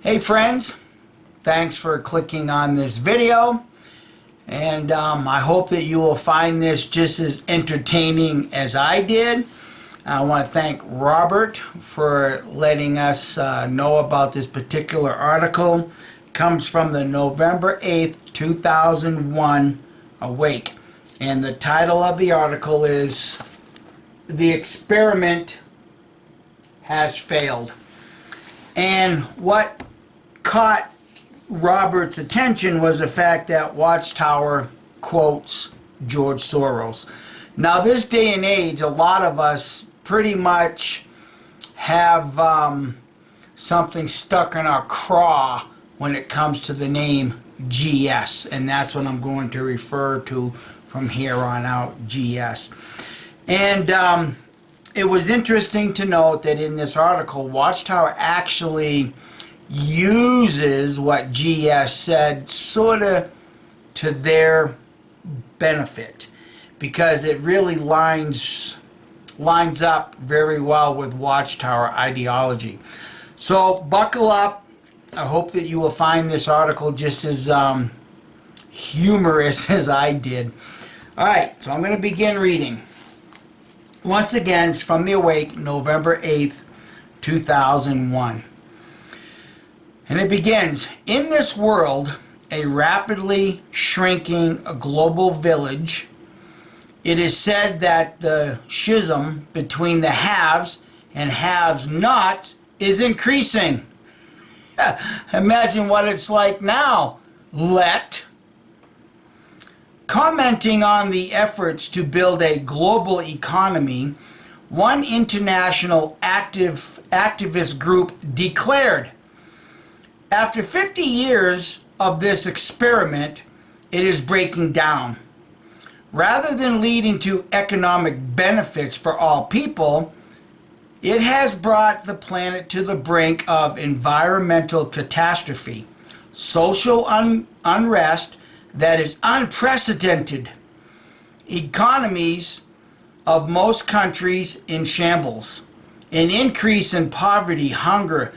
Hey friends, thanks for clicking on this video, and I hope that you will find this just as entertaining as I did. I want to thank Robert for letting us know about this particular article. It comes from the November 8th, 2001 Awake, and the title of the article is "The Experiment Has Failed." And what caught Robert's attention was the fact that Watchtower quotes George Soros. Now, this day and age, a lot of us pretty much have something stuck in our craw when it comes to the name GS, and that's what I'm going to refer to from here on out, GS. And it was interesting to note that in this article, Watchtower actually uses what GS said sort of to their benefit, because it really lines up very well with Watchtower ideology. So buckle up. I hope that you will find this article just as humorous as I did. Alright, so I'm going to begin reading. Once again, it's from the Awake, November 8th, 2001. And it begins, "In this world, a rapidly shrinking global village, it is said that the schism between the haves and have-nots is increasing." Imagine what it's like now, let. Commenting on the efforts to build a global economy, one international activist group declared, "After 50 years of this experiment, it is breaking down. Rather than leading to economic benefits for all people, it has brought the planet to the brink of environmental catastrophe, social unrest that is unprecedented, economies of most countries in shambles, an increase in poverty, hunger,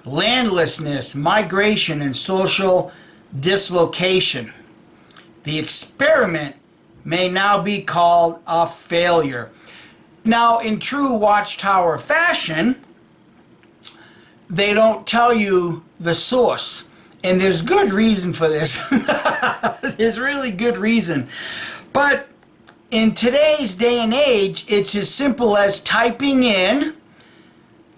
landlessness, migration, and social dislocation. The experiment may now be called a failure." Now, in true Watchtower fashion, they don't tell you the source. And there's good reason for this. There's really good reason. But in today's day and age, it's as simple as typing in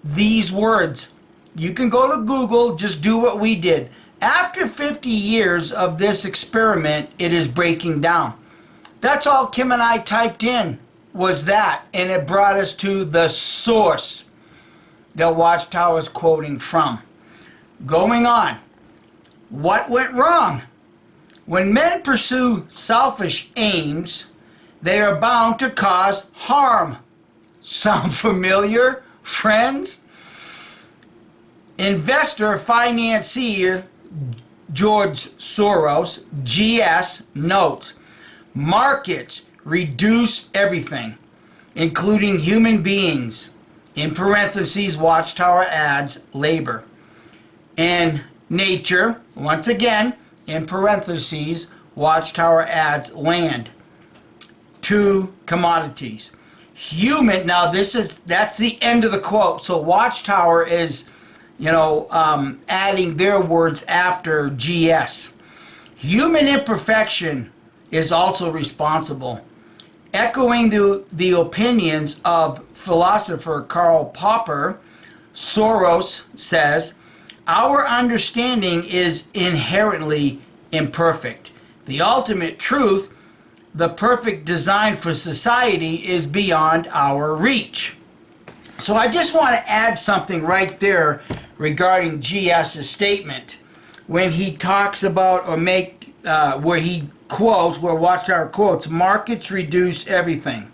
these words. You can go to Google, just do what we did. After 50 years of this experiment, it is breaking down. That's all Kim and I typed in, was that. And it brought us to the source that Watchtower is quoting from. Going on. What went wrong? When men pursue selfish aims, they are bound to cause harm. Sound familiar, friends? Investor financier George Soros, GS, notes, markets reduce everything, including human beings. In parentheses, Watchtower adds labor. And nature, once again, in parentheses, Watchtower adds land. To commodities. Human, now that's the end of the quote. So Watchtower is, adding their words after GS. Human imperfection is also responsible. Echoing the opinions of philosopher Karl Popper, Soros says, "Our understanding is inherently imperfect. The ultimate truth, the perfect design for society, is beyond our reach." So I just want to add something right there regarding GS's statement when he talks about, or where he quotes, where Watchtower quotes, "Markets reduce everything,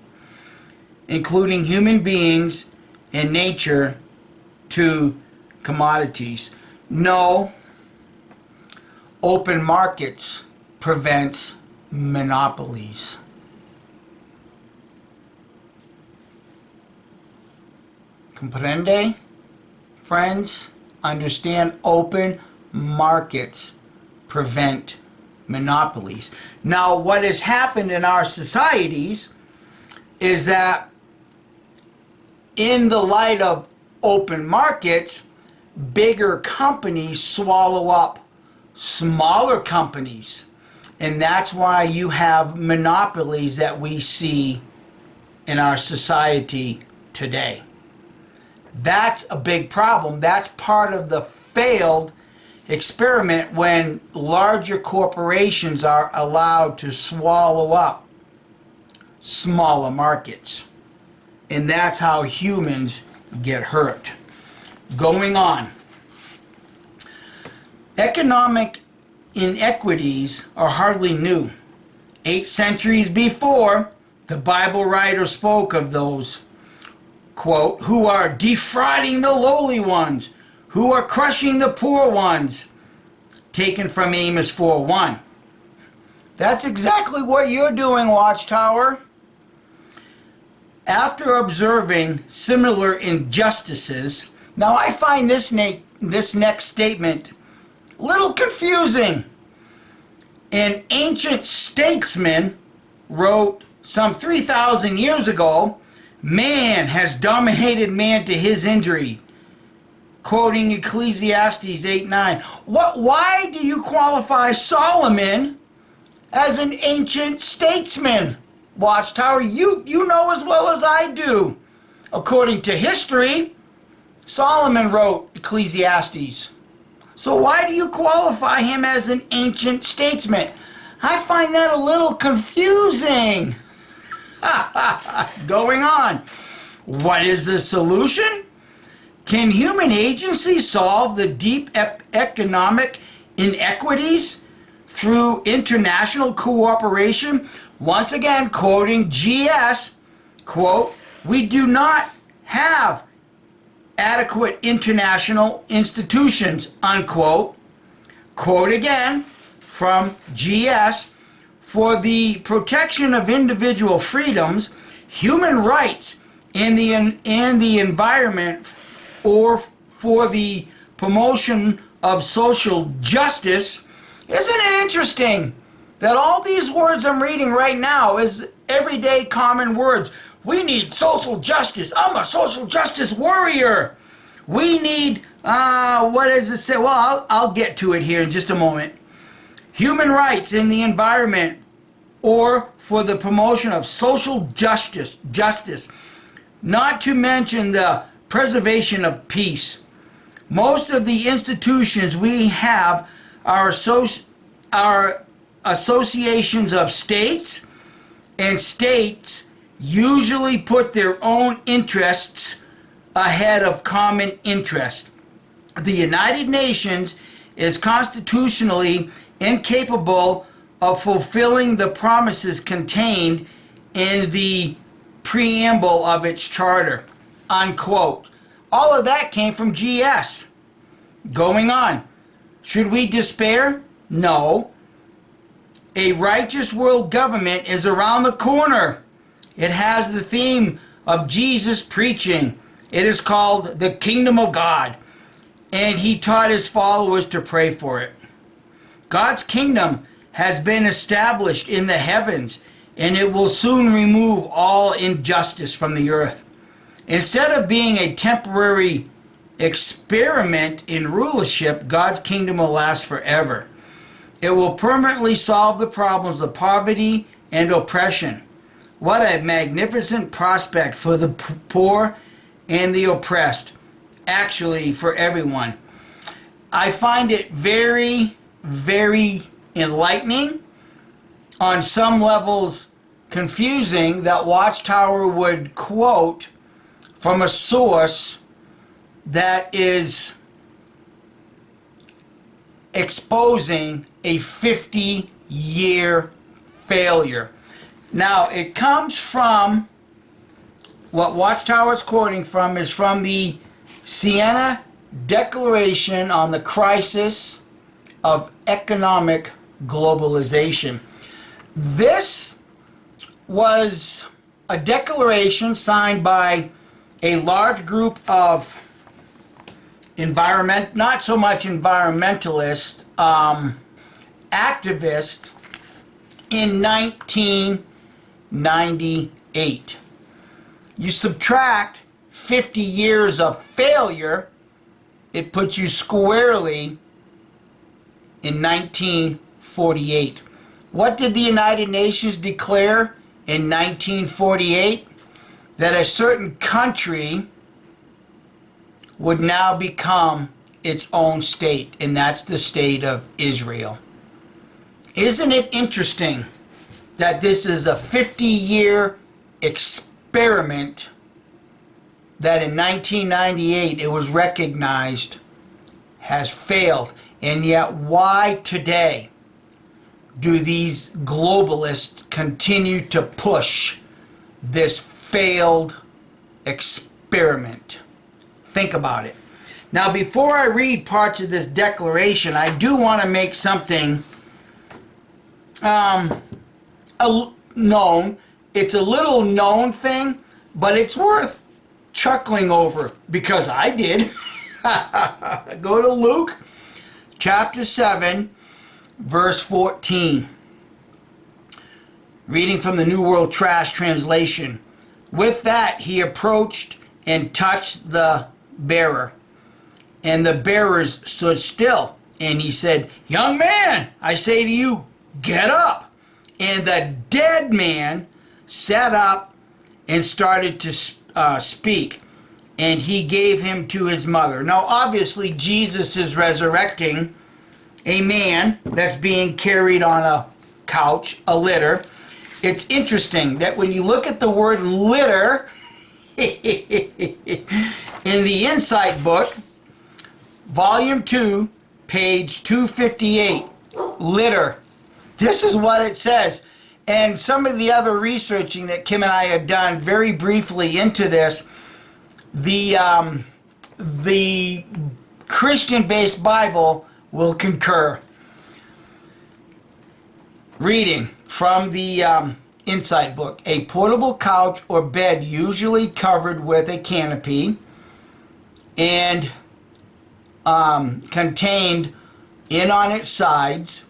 including human beings and nature, to commodities." No, open markets prevents monopolies. Comprende, friends? Understand, open markets prevent monopolies. Now, what has happened in our societies is that in the light of open markets, bigger companies swallow up smaller companies. And that's why you have monopolies that we see in our society today. That's a big problem. That's part of the failed experiment when larger corporations are allowed to swallow up smaller markets. And that's how humans get hurt. Going on. Economic inequities are hardly new. 8 centuries before, the Bible writer spoke of those, quote, who are defrauding the lowly ones, who are crushing the poor ones, taken from Amos 4:1. That's exactly what you're doing, Watchtower. After observing similar injustices, now I find this next statement a little confusing. An ancient statesman wrote some 3,000 years ago, man has dominated man to his injury, quoting Ecclesiastes 8:9. Why do you qualify Solomon as an ancient statesman, Watchtower? You know as well as I do. According to history, Solomon wrote Ecclesiastes. So why do you qualify him as an ancient statesman? I find that a little confusing. Going on. What is the solution? Can human agency solve the deep economic inequities through international cooperation? Once again, quoting GS, quote, we do not have adequate international institutions, unquote. Quote again from GS, for the protection of individual freedoms, human rights, and the environment, or for the promotion of social justice. Isn't it interesting that all these words I'm reading right now is everyday common words? We need social justice. I'm a social justice warrior. We need, what does it say? Well, I'll get to it here in just a moment. Human rights in the environment, or for the promotion of social justice, not to mention the preservation of peace. Most of the institutions we have are associations of states, and states usually put their own interests ahead of common interest. The United Nations is constitutionally incapable of fulfilling the promises contained in the preamble of its charter, unquote. All of that came from GS. Going on. Should we despair? No. A righteous world government is around the corner. It has the theme of Jesus preaching. It is called the Kingdom of God, and he taught his followers to pray for it. God's kingdom has been established in the heavens, and it will soon remove all injustice from the earth. Instead of being a temporary experiment in rulership, God's kingdom will last forever. It will permanently solve the problems of poverty and oppression. What a magnificent prospect for the poor and the oppressed. Actually, for everyone. I find it very, very enlightening. On some levels, confusing that Watchtower would quote from a source that is exposing a 50-year failure. Now, it comes from, what Watchtower is quoting from is from the Sienna Declaration on the Crisis of Economic Globalization. This was a declaration signed by a large group of not so much environmentalist, activist in 1998. You subtract 50 years of failure, it puts you squarely in 1948. What did the United Nations declare in 1948? That a certain country would now become its own state, and that's the state of Israel. Isn't it interesting that this is a 50-year experiment that in 1998 it was recognized has failed? And yet why today do these globalists continue to push this failed experiment? Think about it. Now, before I read parts of this declaration, I do want to make something known. It's a little known thing, but it's worth chuckling over because I did. Go to Luke chapter 7, verse 14. Reading from the New World Trash Translation. With that, he approached and touched the bearer. And the bearers stood still. And he said, "Young man, I say to you, get up." And the dead man sat up and started to speak. And he gave him to his mother. Now, obviously, Jesus is resurrecting a man that's being carried on a couch, a litter. It's interesting that when you look at the word litter in the Insight book, volume 2, page 258, litter. This is what it says. And some of the other researching that Kim and I have done very briefly into this, the Christian-based Bible will concur. Reading from the Insight book. A portable couch or bed usually covered with a canopy and contained in on its sides,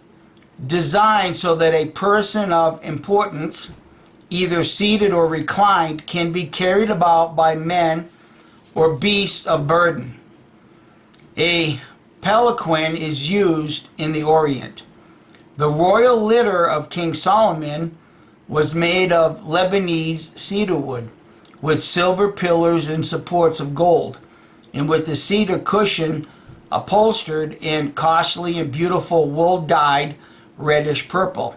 designed so that a person of importance, either seated or reclined, can be carried about by men or beasts of burden. A palanquin is used in the Orient. The royal litter of King Solomon was made of Lebanese cedar wood, with silver pillars and supports of gold, and with the cedar cushion upholstered in costly and beautiful wool dyed reddish purple.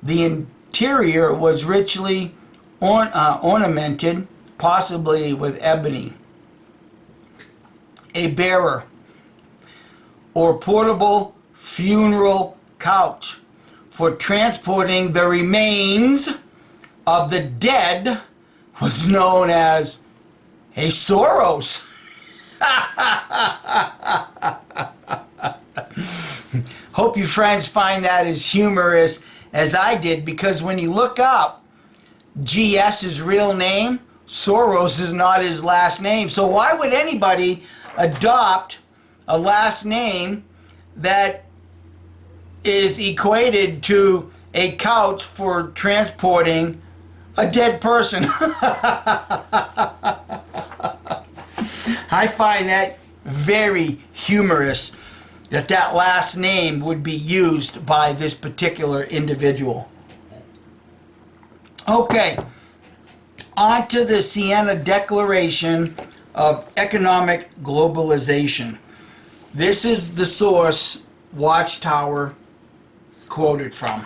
The interior was richly ornamented, possibly with ebony. A bearer, or portable funeral couch for transporting the remains of the dead, was known as a Soros. Hope you friends find that as humorous as I did, because when you look up GS's real name, Soros is not his last name. So why would anybody adopt a last name that is equated to a couch for transporting a dead person? I find that very humorous that that last name would be used by this particular individual. Okay, on to the Sienna Declaration of Economic Globalization. This is the source Watchtower quoted from.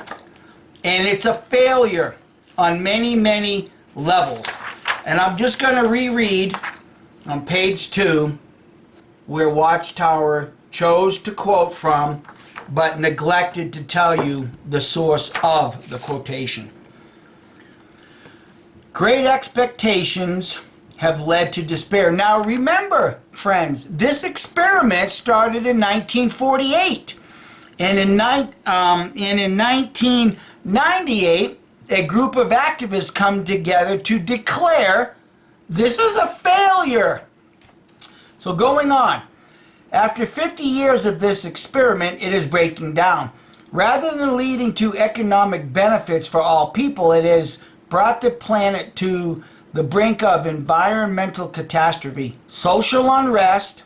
And it's a failure on many, many levels. And I'm just going to reread on page 2 where Watchtower chose to quote from but neglected to tell you the source of the quotation. Great expectations have led to despair. Now remember, friends, this experiment started in 1948. And in 1998, a group of activists come together to declare this is a failure. So going on, After 50 years of this experiment, it is breaking down. Rather than leading to economic benefits for all people, it has brought the planet to the brink of environmental catastrophe, social unrest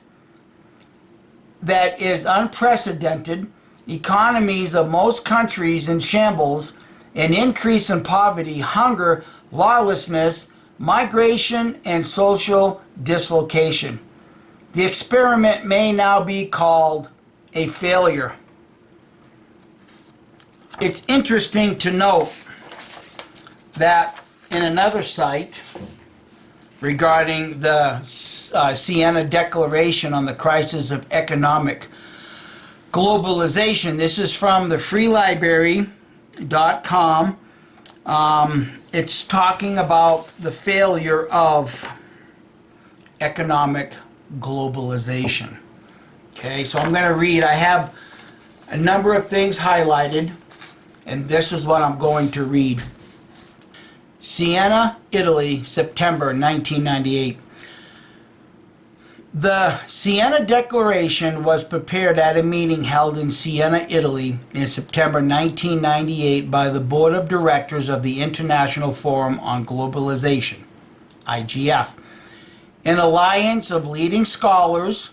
that is unprecedented, economies of most countries in shambles, an increase in poverty, hunger, lawlessness, migration, and social dislocation. The experiment may now be called a failure. It's interesting to note that in another site regarding the Sienna Declaration on the crisis of economic globalization, this is from the freelibrary.com. It's talking about the failure of economic globalization. Okay, so I'm going to read. I have a number of things highlighted, and this is what I'm going to read. Sienna, Italy, September 1998. The Sienna Declaration was prepared at a meeting held in Sienna, Italy in September 1998 by the Board of Directors of the International Forum on Globalization, IGF, an alliance of leading scholars,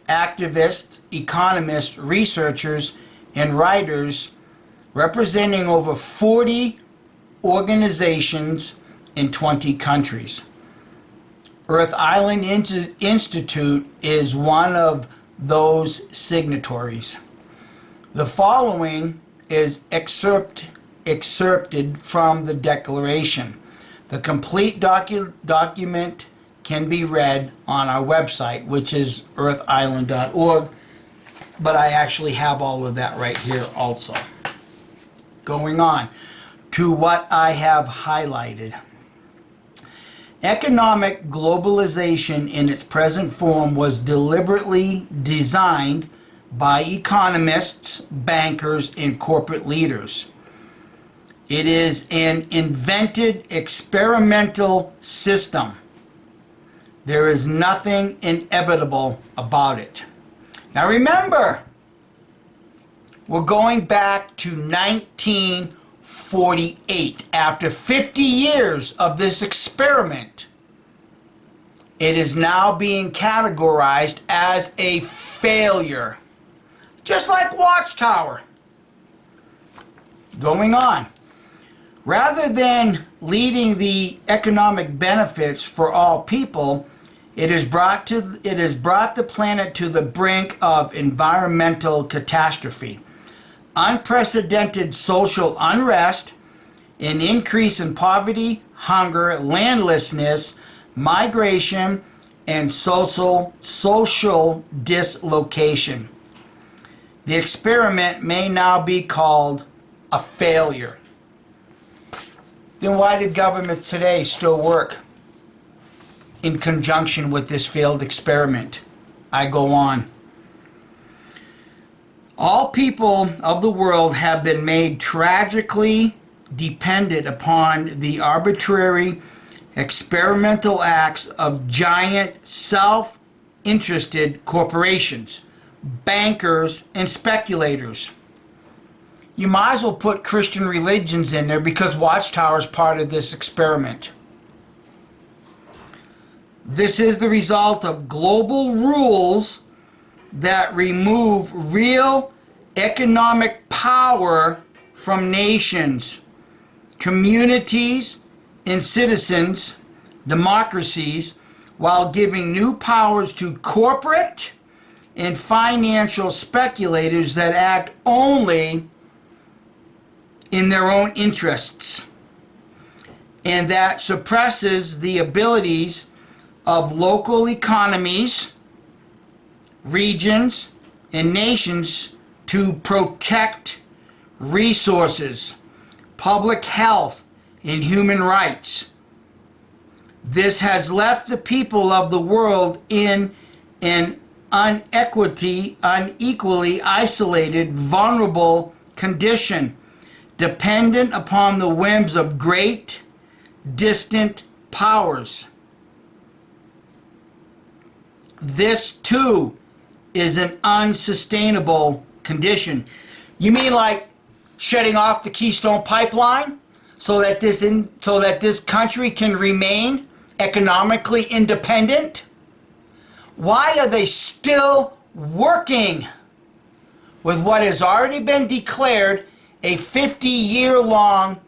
activists, economists, researchers, and writers representing over 40 organizations in 20 countries. Earth Island Institute is one of those signatories. The following is excerpted from the declaration. The complete document can be read on our website, which is earthisland.org, but I actually have all of that right here also. Going on to what I have highlighted. Economic globalization in its present form was deliberately designed by economists, bankers, and corporate leaders. It is an invented experimental system. There is nothing inevitable about it. Now remember, we're going back to 1948. After 50 years of this experiment, it is now being categorized as a failure. Just like Watchtower. Going on. Rather than leading the economic benefits for all people, it has brought the planet to the brink of environmental catastrophe. Unprecedented social unrest, an increase in poverty, hunger, landlessness, migration, and social dislocation. The experiment may now be called a failure. Then why do governments today still work in conjunction with this failed experiment? I go on. All people of the world have been made tragically dependent upon the arbitrary experimental acts of giant self-interested corporations, bankers, and speculators. You might as well put Christian religions in there because Watchtower is part of this experiment. This is the result of global rules that remove real economic power from nations, communities, and citizens, democracies, while giving new powers to corporate and financial speculators that act only in their own interests, and that suppresses the abilities of local economies, regions, and nations to protect resources, public health, and human rights. This has left the people of the world in an unequally isolated, vulnerable condition, dependent upon the whims of great, distant powers. This, too, is an unsustainable condition. You mean like shutting off the Keystone Pipeline so that this country can remain economically independent? Why are they still working with what has already been declared a 50-year-long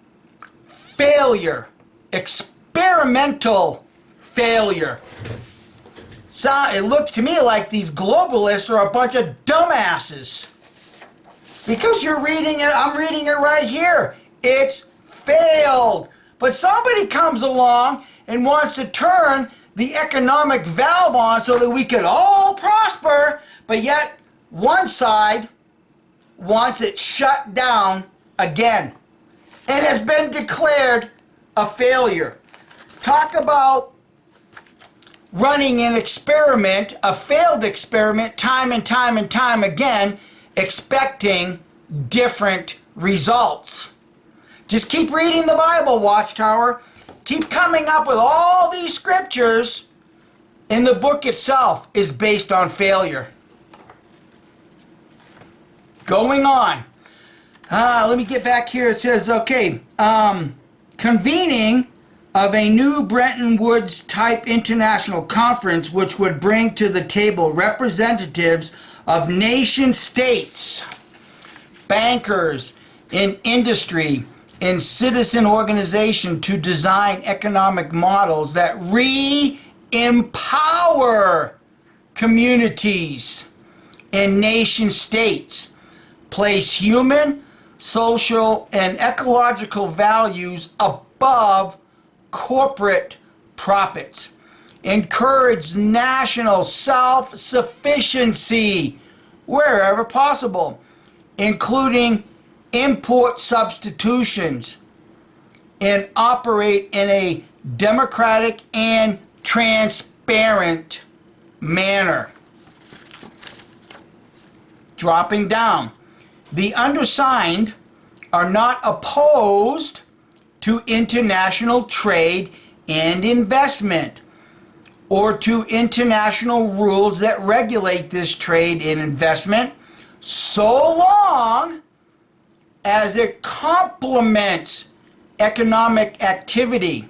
failure, experimental failure? So it looks to me like these globalists are a bunch of dumbasses. Because you're reading it, I'm reading it right here. It's failed. But somebody comes along and wants to turn the economic valve on so that we could all prosper, but yet one side wants it shut down again. And it's been declared a failure. Talk about running an experiment, a failed experiment, time and time and time again, expecting different results. Just keep reading the Bible, Watchtower. Keep coming up with all these scriptures, and the book itself is based on failure. Going on. Let me get back here. It says, okay, convening of a new Bretton Woods type international conference which would bring to the table representatives of nation states, bankers in industry, and citizen organization to design economic models that re-empower communities and nation states, place human, social, and ecological values above corporate profits, encourage national self-sufficiency wherever possible, including import substitutions, and operate in a democratic and transparent manner. Dropping down. The undersigned are not opposed to international trade and investment, or to international rules that regulate this trade and investment, so long as it complements economic activity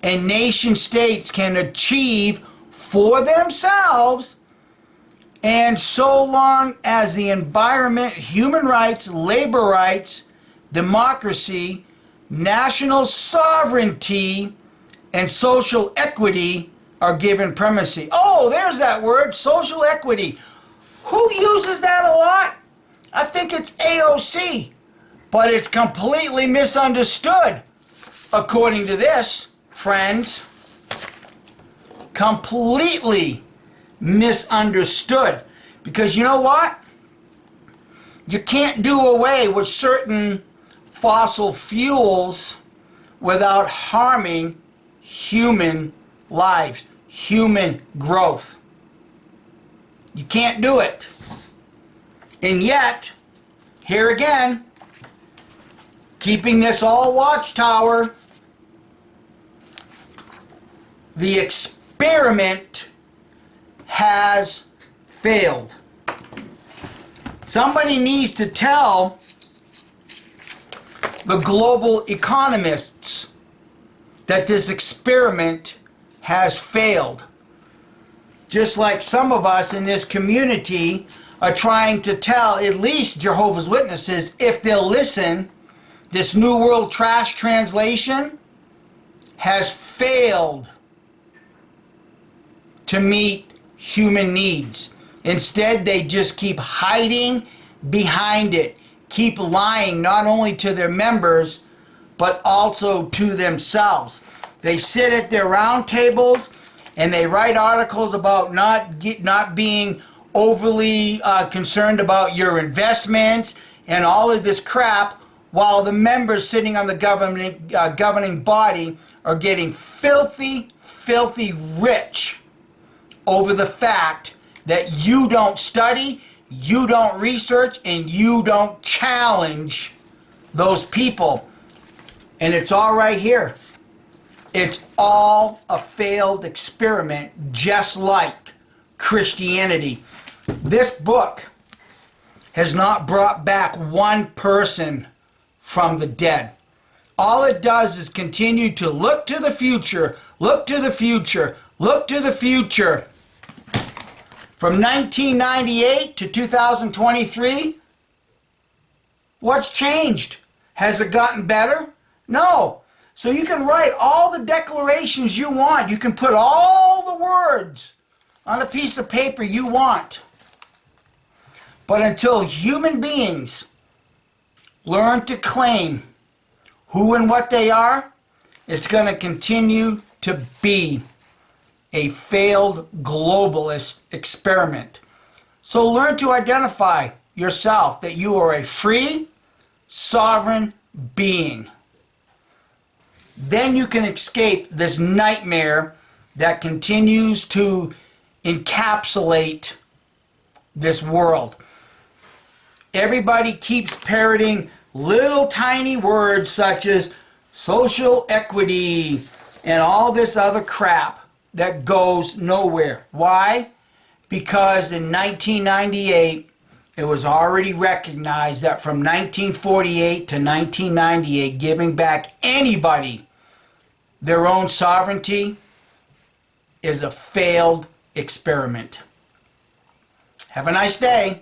and nation states can achieve for themselves, and so long as the environment, human rights, labor rights, democracy, national sovereignty, and social equity are given primacy. Oh, there's that word, social equity. Who uses that a lot? I think it's AOC, but it's completely misunderstood, according to this, friends. Completely misunderstood. Because you know what? You can't do away with certain fossil fuels without harming human lives, human growth. You can't do it. And yet, here again, keeping this all Watchtower, the experiment has failed. Somebody needs to tell the global economists that this experiment has failed. Just like some of us in this community are trying to tell at least Jehovah's Witnesses, if they'll listen, this New World Trash Translation has failed to meet human needs. Instead, they just keep hiding behind it, keep lying not only to their members, but also to themselves. They sit at their round tables and they write articles about not being overly concerned about your investments and all of this crap, while the members sitting on the governing body are getting filthy rich over the fact that you don't study, you don't research, and you don't challenge those people. And it's all right here. It's all a failed experiment, just like Christianity. This book has not brought back one person from the dead. All it does is continue to look to the future, look to the future, look to the future. From 1998 to 2023, what's changed? Has it gotten better? No. So you can write all the declarations you want. You can put all the words on a piece of paper you want. But until human beings learn to claim who and what they are, it's going to continue to be a failed globalist experiment. So learn to identify yourself that you are a free, sovereign being. Then you can escape this nightmare that continues to encapsulate this world. Everybody keeps parroting little tiny words such as social equity and all this other crap that goes nowhere. Why? Because in 1998, it was already recognized that from 1948 to 1998, giving back anybody their own sovereignty is a failed experiment. Have a nice day.